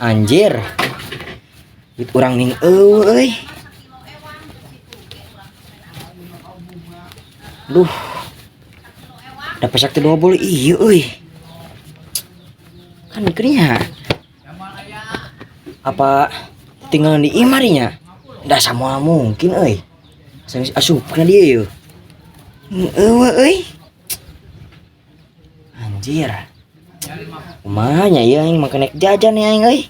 Anjir. Duit urang ning euy. Duh. Dapat sakti 20 ieu euy. Kan mikirnya apa tinggal di imarinya? Da sama mungkin euy. Asupna dia yeuh. Euy. Anjir. Kumanya ya aing makan naik jajan ya aing euy.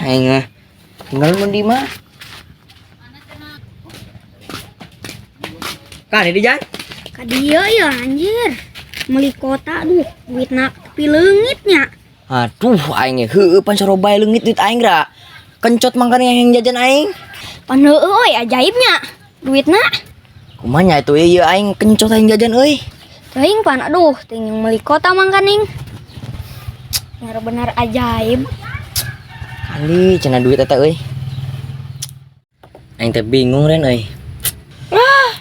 Aing tinggal di mah. Kan di jajan? Ka dieu ya anjir. Meuli kota duh, duitna tepi leungitnya. Aduh aing heueuh pan sarobay leungit duit aing ra. Kencot mangkana yang jajan aing. Pan heueuh euy ajaibnya. Duitna. Kumanya itu ieu aing kencot aing jajan euy. Teuing pan aduh, teuing meuli kota mangkaning. Benar-benar ajaib. Kali cenah duit eta euy. Aing teh bingung ren euy.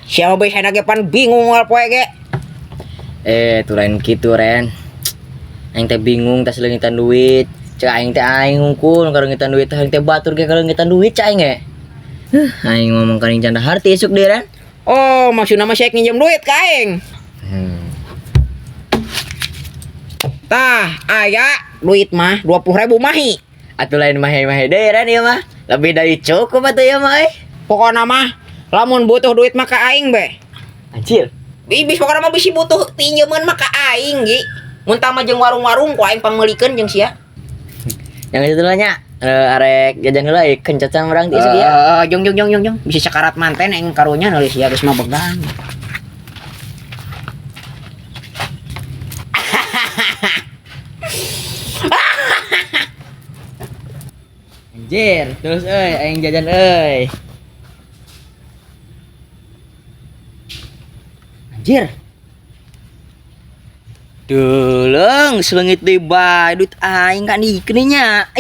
Siapa bisa nage pan bingung ngal poe ge. Tuh lain kitu ren. Aing teh bingung tas leungitan duit. Cek aing teh aing hungkul kareungitan duit aing teh batur ge kareungitan duit cai aing ge. Aing ngomong karing canda harti esuk deh ren. Oh, maksudna mah saya nginjem duit ka aing. Tah, aya duit mah 20.000 mahi. Atuh lain mahe-mahe deui ren ieu mah. Lebih dari cukup atuh ieu mah euy. Pokona mah lamun butuh duit mah ka aing be. Anjir. Bibis pokona mah bisi butuh pinjeman mah ka aing ge. Mun tah mah jeung warung-warung ku aing pameulikeun jeung sia. Yang itu lah nya. Arek jajan heula kencot sama urang ti esuk ya. Jong. Bisa sakarat manten aing karunya nulis sia geus mah begang. Anjir, terus euy aing jajan euy. Anjir. Duleng selengit deui bae duit aing kan dikeun nya.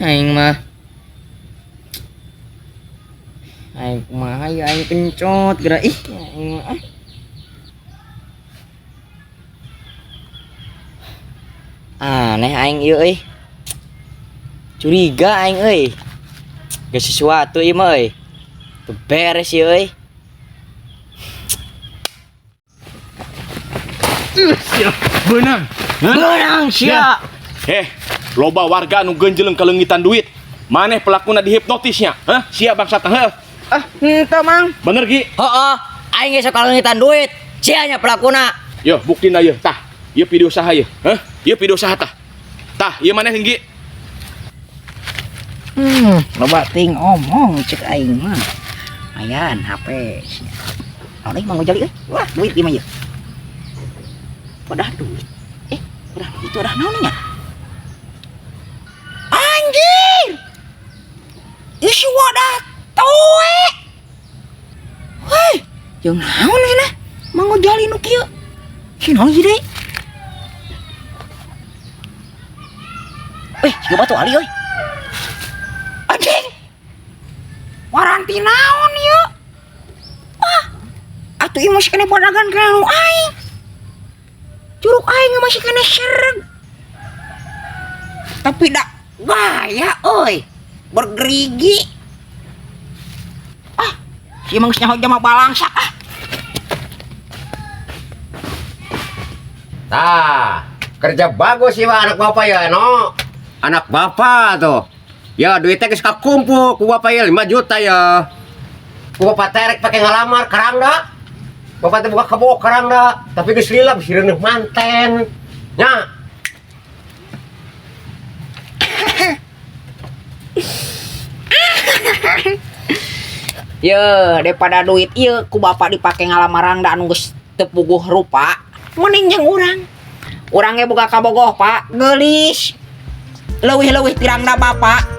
Aing mah. Aing kumaha ya aing kencot geura aing mah. Aneh aing ieu euy. Curiga aing euy. Geus sesuatu ieu mah euy. Teu beres ieu euy. Benang. Benang sia. Loba warga anu genjeleng kaleungitan duit. Maneh pelakuna dihipnotisnya? Hah? Sia bangsat heuh. Henteu mang. Bener Gi? Heeh, aing ge sok kaleungitan duit. Sia nya pelakuna. Yo, buktina ieu tah. Ieu video saha ieu? Hah? Ieu video saha tah? Tah, ieu maneh Gi? Loba ting omong cek aing mah. Ayan HP. Orang mang jali euy. Wah, duit di mah ieu. Padahal duit. Udah itu udah naonnya? Anjir. Isi wadah toe. Hei, jeung naon cenah? Mang jali nu kieu. Si naon sih deui? Siga batu ali euy. Anjing. Waranti naon ieu? Atuh ieu masih kena bodagan kana nu aing. Curug aing masih kena sereg. Tapi dak gaya euy. Bergerigi. Si emang nyaho jama balangsak Tah, kerja bagus sih anak bapak ya, no. Anak bapak tuh. Ya duitnya geus kakumpul ku bapak ya 5 juta ya. Ku bapak terek pakai ngalamar karang dah. Bapak teh buka kabok karang dah, tapi geus lila bisi reuneuh manten. Nya. Ye, daripada duit ieu ku bapak dipake ngalamarang da anu geus teu puguh rupa, mending jeung urang. Urang ge boga kabogoh, Pak. Geulis. Leuwih-leuwih tirangna bapak.